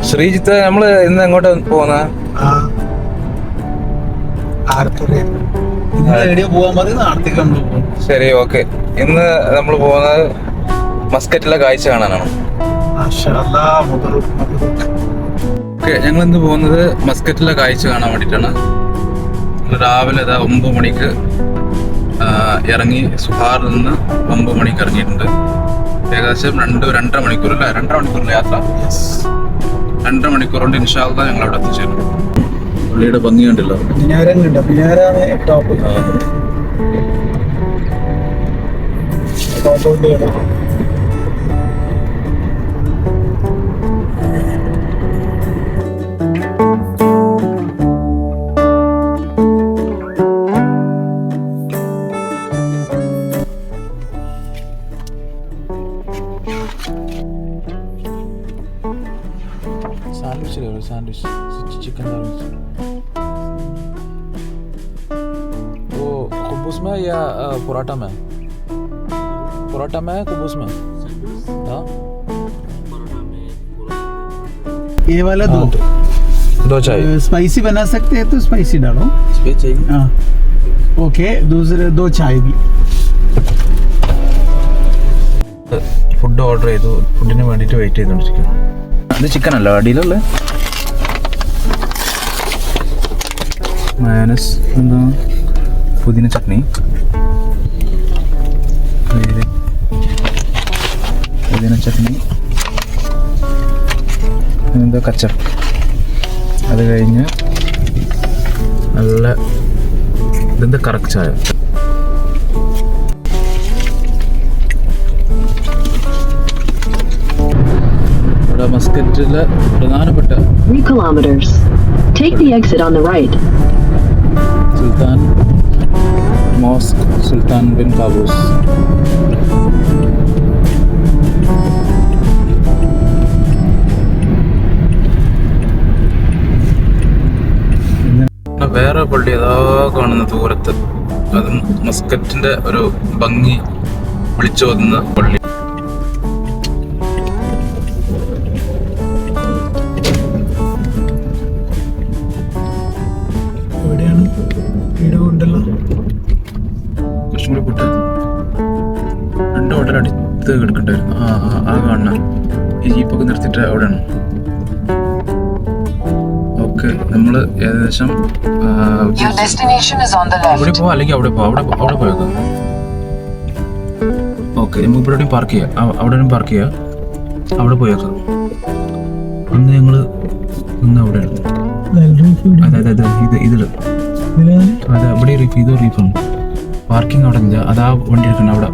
ശ്രീജിത്ത്, നമ്മള് ഇന്ന് എങ്ങോട്ടാ പോകുന്ന? ശരി, ഓക്കെ. ഇന്ന് നമ്മൾ പോകുന്നത് മസ്കറ്റിലെ കാഴ്ച കാണാനാണ്. ഞങ്ങൾ ഇന്ന് പോകുന്നത് മസ്കറ്റിലെ കാഴ്ച കാണാൻ വേണ്ടിയിട്ടാണ്. രാവിലെ 9 മണിക്ക് ഇറങ്ങി സുഹാറിൽ നിന്ന് 9 മണിക്ക് ഇറങ്ങിയിട്ടുണ്ട്. ഏകദേശം 2-2.5 മണിക്കൂർ അല്ലേ? 2.5 മണിക്കൂറിലെ യാത്ര. 2.5 മണിക്കൂർ കൊണ്ട് ഇൻഷാ അല്ലാഹ് ഞങ്ങൾ അവിടെ എത്തിച്ചേരും. പള്ളിയുടെ ഭംഗി കണ്ടല്ലോ. सैंडविच चिकन सैंडविच वो कुबूस में या पराठा में? पराठा में कुबूस में? हाँ, ये वाला दो चाहिए। स्पाइसी बना सकते हैं तो स्पाइसी डालो। चाहिए? हाँ, ओके। दूसरे 2 चाय भी. ഫുഡ് ഓർഡർ ചെയ്തു. ഫുഡിന് വേണ്ടിയിട്ട് വെയിറ്റ് ചെയ്തുകൊണ്ടിരിക്കും. ഇത് ചിക്കൻ അല്ല അടിയിലല്ലേ? മയോനൈസ്, എന്താ പുതിന ചട്നി, പുതിന ചട്നി, എന്താ കച്ചപ്പ്. അത് കഴിഞ്ഞ് നല്ല ഇതെന്താ കറക്റ്റ് ചായ. ഇവിടെ മസ്കറ്റിലെ പ്രധാനപ്പെട്ട 3 kilometers. Take the exit on the right. Sultan mosque, Sultan bin Qaboos. വേറെ പള്ളി അതാ കാണുന്ന ദൂരത്ത്. അത് മസ്കറ്റിന്റെ ഒരു ഭംഗി വിളിച്ചോതുന്ന പള്ളി. കുറച്ചും കൂടി പോട്ട് 2 ഹോട്ടൽ അടുത്ത് കിടക്കണ്ടായിരുന്നു. ആ കാണുന്ന ഈ ജീപ്പൊക്കെ നിർത്തിയിട്ട് അവിടെയാണ്. ഓക്കെ, നമ്മള് ഏകദേശം ഇവിടെ പോവാം, അല്ലെങ്കിൽ അവിടെ പോവാം. അവിടെ പോയേക്കാം. ഓക്കെ, നമുക്ക് ഇവിടെ പാർക്ക് ചെയ്യാം. അവിടെ പാർക്ക് ചെയ്യാം. അവിടെ പോയേക്കാം. അന്ന് ഞങ്ങള് അവിടെയാണ്. അതെ, ഇതില് അതെ, അവിടെ ഇത് റീഫണ്ട്. പാർക്കിംഗ് അവിടെ ഇല്ല. അതാ വണ്ടി എടുക്കണം അവിടെ.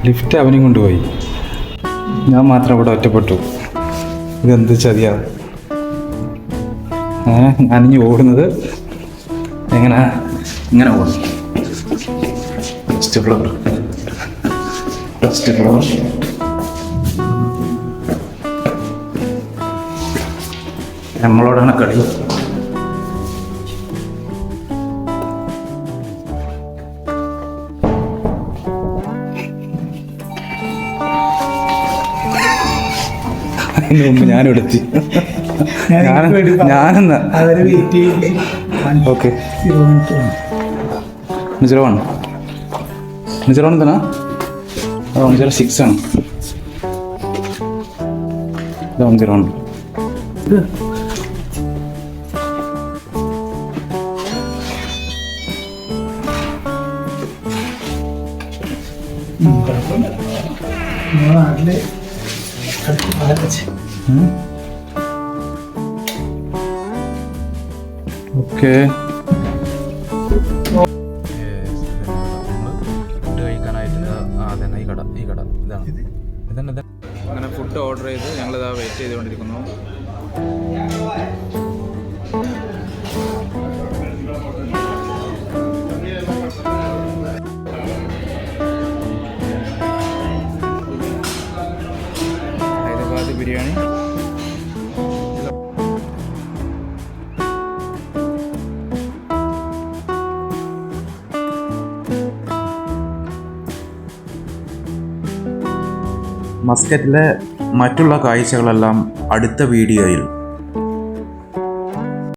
ലിഫ്റ്റ് അവനെയും കൊണ്ടുപോയി. ഞാൻ മാത്രം അവിടെ ഒറ്റപ്പെട്ടു. ഇതെന്ത് ചതിയാ. ഞാനിഞ്ഞ് ഓടുന്നത് ഇങ്ങനെ ഓടും. ഫസ്റ്റ് ഫ്ലോർ നമ്മളോടാണ് കളി. ഞാനിവിടെ എത്തി. ഞാനെന്ന് അവരെ വെയിറ്റ് ചെയ്ത് ഓക്കെ 101. 101 101 എന്താണ് 106 ആണ് 101 നാട്ടില് ഓക്കെ ഫുഡ് കഴിക്കാനായിട്ട് അതന്നെ ഈ കട ഇതാണ് അങ്ങനെ ഫുഡ് ഓർഡർ ചെയ്ത് ഞങ്ങളിതാ വെയിറ്റ് ചെയ്തുകൊണ്ടിരിക്കുന്നു. ഹൈദരാബാദ് ബിരിയാണി മസ്കറ്റിലെ മറ്റുള്ള കാഴ്ചകളെല്ലാം അടുത്ത വീഡിയോയിൽ